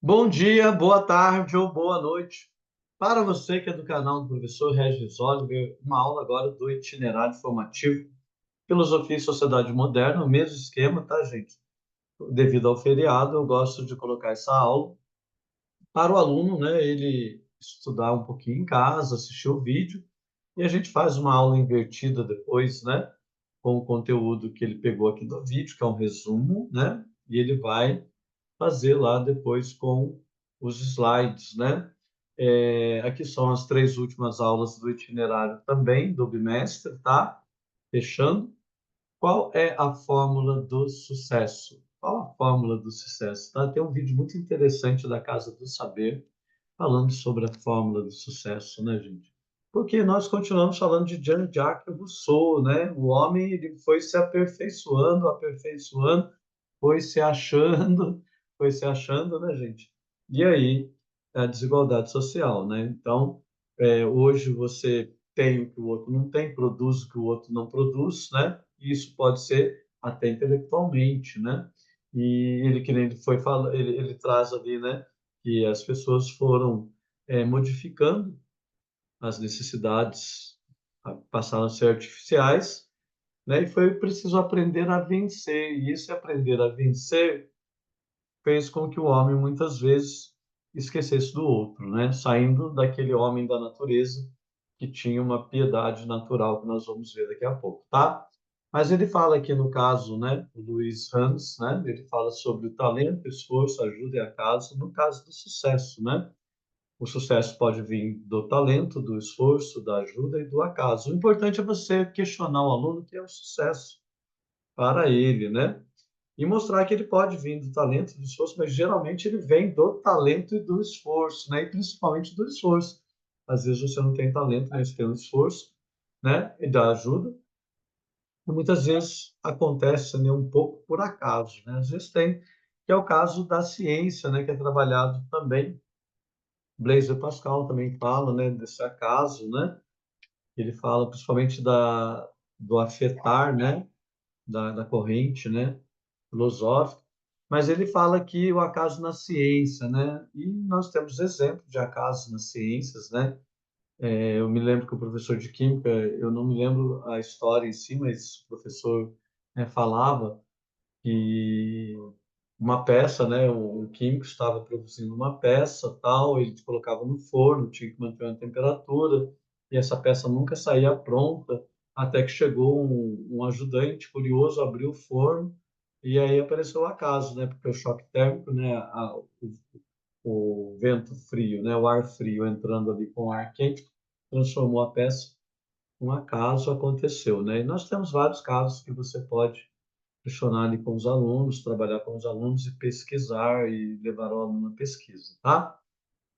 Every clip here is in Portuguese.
Bom dia, boa tarde ou boa noite. Para você que é do canal do professor Regis Oliver, uma aula agora do itinerário formativo Filosofia e Sociedade Moderna, o mesmo esquema, tá, gente? Devido ao feriado, eu gosto de colocar essa aula para o aluno, né, ele estudar um pouquinho em casa, assistir o vídeo, e a gente faz uma aula invertida depois, né, com o conteúdo que ele pegou aqui do vídeo, que é um resumo, né, e ele vai fazer lá depois com os slides, né? Aqui são as três últimas aulas do itinerário também do bimestre, tá? Fechando. Qual é a fórmula do sucesso? Qual a fórmula do sucesso? Tá? Tem um vídeo muito interessante da Casa do Saber falando sobre a fórmula do sucesso, né, gente? Porque nós continuamos falando de Jean-Jacques Rousseau, né? O homem ele foi se aperfeiçoando, aperfeiçoando, foi se achando, né, gente? E aí, a desigualdade social, né? Então, hoje você tem o que o outro não tem, produz o que o outro não produz, né? E isso pode ser até intelectualmente, né? E ele que nem ele foi falando, ele traz ali, né? Que as pessoas foram modificando as necessidades, passaram a ser artificiais, né? E foi preciso aprender a vencer. E esse aprender a vencer fez com que o homem muitas vezes esquecesse do outro, né? Saindo daquele homem da natureza que tinha uma piedade natural que nós vamos ver daqui a pouco, tá? Mas ele fala aqui no caso, né, o Luiz Hans, né? Ele fala sobre o talento, esforço, ajuda e acaso, no caso do sucesso, né? O sucesso pode vir do talento, do esforço, da ajuda e do acaso. O importante é você questionar o aluno que é o sucesso para ele, né? E mostrar que ele pode vir do talento e do esforço, mas geralmente ele vem do talento e do esforço, né? E principalmente do esforço. Às vezes você não tem talento, mas tem um esforço, né? E dá ajuda. E muitas vezes acontece, né, um pouco por acaso, né? Às vezes tem, que é o caso da ciência, né? Que é trabalhado também. Blaise Pascal também fala, né? Desse acaso, né? Ele fala principalmente do afetar, né? Da corrente, né? Filosófica, mas ele fala que o acaso na ciência, né? E nós temos exemplos de acaso nas ciências, né? Eu me lembro que o professor de química, eu não me lembro a história em si, mas o professor falava que uma peça, né? Um químico estava produzindo uma peça, tal, ele colocava no forno, tinha que manter uma temperatura, e essa peça nunca saía pronta, até que chegou um ajudante curioso, abriu o forno, e aí apareceu o acaso, né? Porque o choque térmico, né? O vento frio, né? O ar frio entrando ali com o ar quente, transformou a peça. Um acaso aconteceu, né? E nós temos vários casos que você pode questionar ali com os alunos, trabalhar com os alunos e pesquisar e levar o aluno à pesquisa, tá?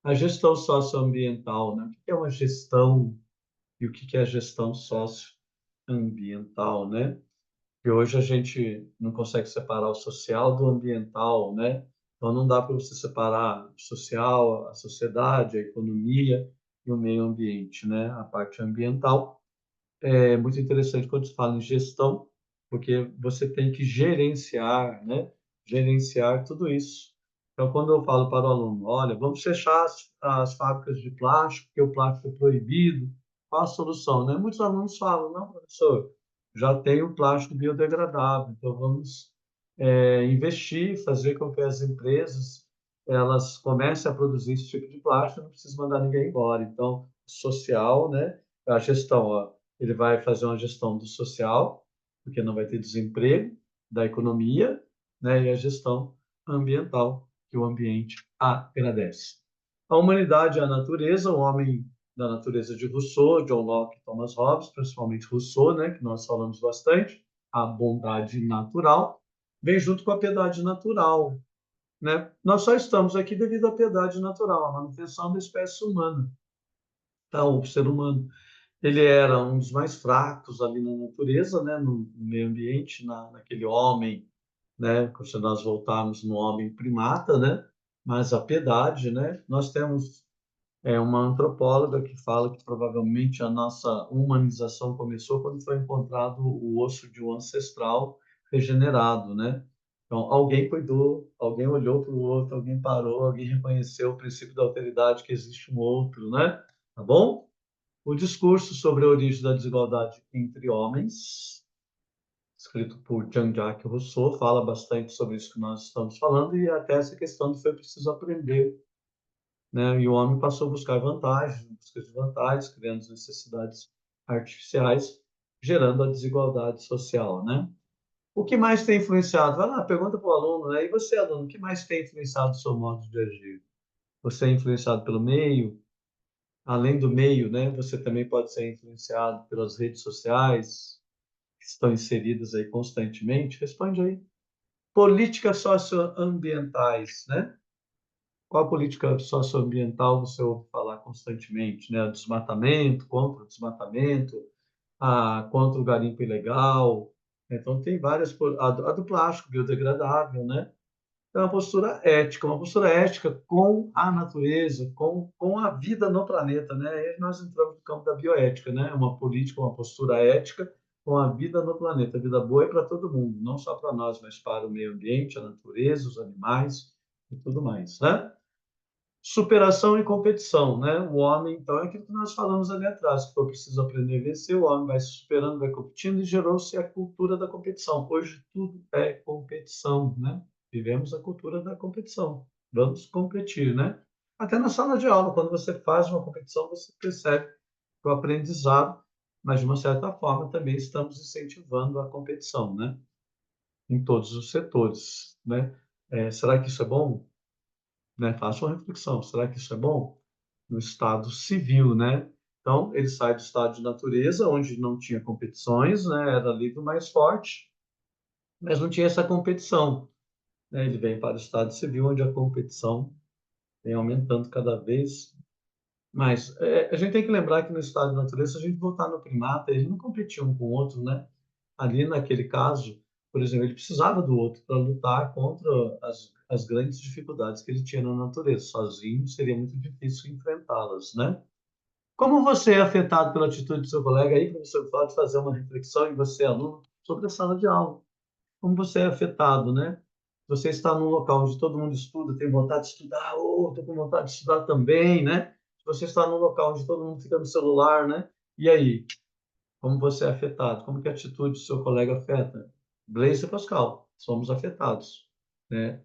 A gestão socioambiental, né? O que é uma gestão e o que é a gestão socioambiental, né? Que hoje a gente não consegue separar o social do ambiental, né? Então não dá para você separar o social, a sociedade, a economia e o meio ambiente, né? A parte ambiental é muito interessante quando se fala em gestão, porque você tem que gerenciar, né? Gerenciar tudo isso. Então, quando eu falo para o aluno, olha, vamos fechar as fábricas de plástico, porque o plástico é proibido, qual a solução, né? Muitos alunos falam, não, professor, já tem o plástico biodegradável, então vamos investir, fazer com que as empresas elas comecem a produzir esse tipo de plástico, não precisa mandar ninguém embora. Então, social, né? A gestão, ó, ele vai fazer uma gestão do social, porque não vai ter desemprego, da economia, né, e a gestão ambiental, que o ambiente agradece. A humanidade e a natureza, o homem da natureza de Rousseau, John Locke e Thomas Hobbes, principalmente Rousseau, né, que nós falamos bastante, a bondade natural, vem junto com a piedade natural, né? Nós só estamos aqui devido à piedade natural, à manutenção da espécie humana, tá? O ser humano ele era um dos mais fracos ali na natureza, né, no meio ambiente, naquele homem, né, se nós voltarmos no homem primata, né, mas a piedade, né, nós temos uma antropóloga que fala que provavelmente a nossa humanização começou quando foi encontrado o osso de um ancestral regenerado, né, Então, alguém cuidou, alguém olhou para o outro, alguém parou, alguém reconheceu o princípio da alteridade, que existe um outro, né? Tá bom? O discurso sobre a origem da desigualdade entre homens, escrito por Jean-Jacques Rousseau, fala bastante sobre isso que nós estamos falando e até essa questão de foi preciso aprender, né? E o homem passou a buscar vantagens, busca de vantagens, criando necessidades artificiais, gerando a desigualdade social, né? O que mais tem influenciado? Vai lá, pergunta para o aluno, né? E você, aluno, o que mais tem influenciado o seu modo de agir? Você é influenciado pelo meio? Além do meio, né? Você também pode ser influenciado pelas redes sociais, que estão inseridas aí constantemente? Responde aí. Políticas socioambientais, né? Qual política socioambiental você ouve falar constantemente, né? O desmatamento, contra o desmatamento, contra o garimpo ilegal. Então, tem várias. A do plástico biodegradável, né? Então, uma postura ética com a natureza, com a vida no planeta, né? Aí nós entramos no campo da bioética, né? Uma política, uma postura ética com a vida no planeta. A vida boa é para todo mundo, não só para nós, mas para o meio ambiente, a natureza, os animais e tudo mais, né? Superação e competição, né? O homem, então, é aquilo que nós falamos ali atrás, que foi preciso aprender a vencer, o homem vai se superando, vai competindo, e gerou-se a cultura da competição. Hoje tudo é competição, né? Vivemos a cultura da competição. Vamos competir, né? Até na sala de aula, quando você faz uma competição, você percebe que o aprendizado, mas de uma certa forma também estamos incentivando a competição, né? Em todos os setores, né? Será que isso é bom? Né? Faça uma reflexão. Será que isso é bom? No estado civil, né? Então, ele sai do estado de natureza, onde não tinha competições, né? Era ali do mais forte, mas não tinha essa competição, né? Ele vem para o estado civil, onde a competição vem aumentando cada vez mais. A gente tem que lembrar que no estado de natureza, se a gente voltar no primata, ele não competia um com o outro, né? Ali naquele caso, por exemplo, ele precisava do outro para lutar contra as grandes dificuldades que ele tinha na natureza. Sozinho seria muito difícil enfrentá-las, né? Como você é afetado pela atitude do seu colega aí, professor, pode fazer uma reflexão em você, aluno, sobre a sala de aula. Como você é afetado, né? Você está num local onde todo mundo estuda, tem vontade de estudar, estou com vontade de estudar também, né? Você está num local onde todo mundo fica no celular, né? E aí, como você é afetado? Como que a atitude do seu colega afeta? Blaise Pascal, somos afetados, né?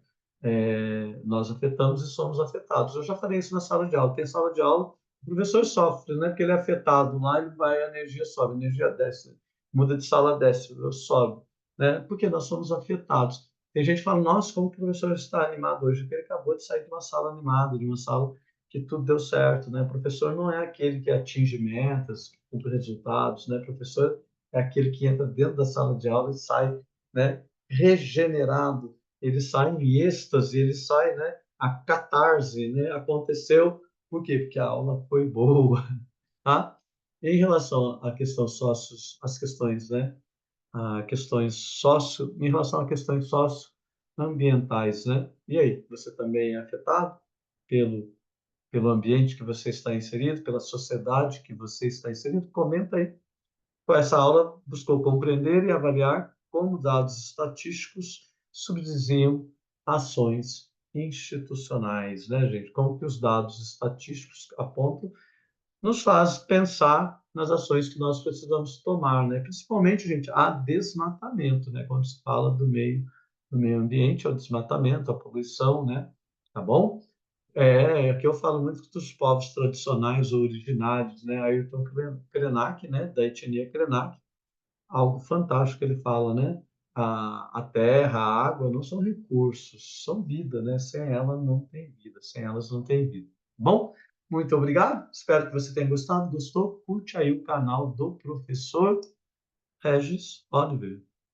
Nós afetamos e somos afetados. Eu já falei isso na sala de aula. Tem sala de aula, o professor sofre, né? Porque ele é afetado. Lá ele vai, a energia sobe, a energia desce. Muda de sala, desce, sobe, né? Porque nós somos afetados. Tem gente que fala, nossa, como que o professor está animado hoje? Porque ele acabou de sair de uma sala animada, de uma sala que tudo deu certo, né? O professor não é aquele que atinge metas, que cumpre resultados, né? O professor é aquele que entra dentro da sala de aula e sai, né? Regenerado, ele sai em êxtase, ele sai, né? A catarse, né? Aconteceu, por quê? Porque a aula foi boa, tá? Em relação à questão sócios, as questões, né? Em relação a questões socioambientais, né? E aí, você também é afetado pelo ambiente que você está inserido, pela sociedade que você está inserido? Comenta aí. Essa aula buscou compreender e avaliar como dados estatísticos subsidiam ações institucionais, né, gente? Como que os dados estatísticos apontam nos faz pensar nas ações que nós precisamos tomar, né? Principalmente, gente, a desmatamento, né? Quando se fala do meio ambiente, o desmatamento, a poluição, né? Tá bom? Aqui eu falo muito dos povos tradicionais ou originários, né? Ayrton Krenak, né? Da etnia Krenak, algo fantástico que ele fala, né? A terra, a água não são recursos, são vida, né? Sem ela não tem vida, sem elas não tem vida. Bom, muito obrigado, espero que você tenha gostado. Gostou? Curte aí o canal do professor Regis Oliver.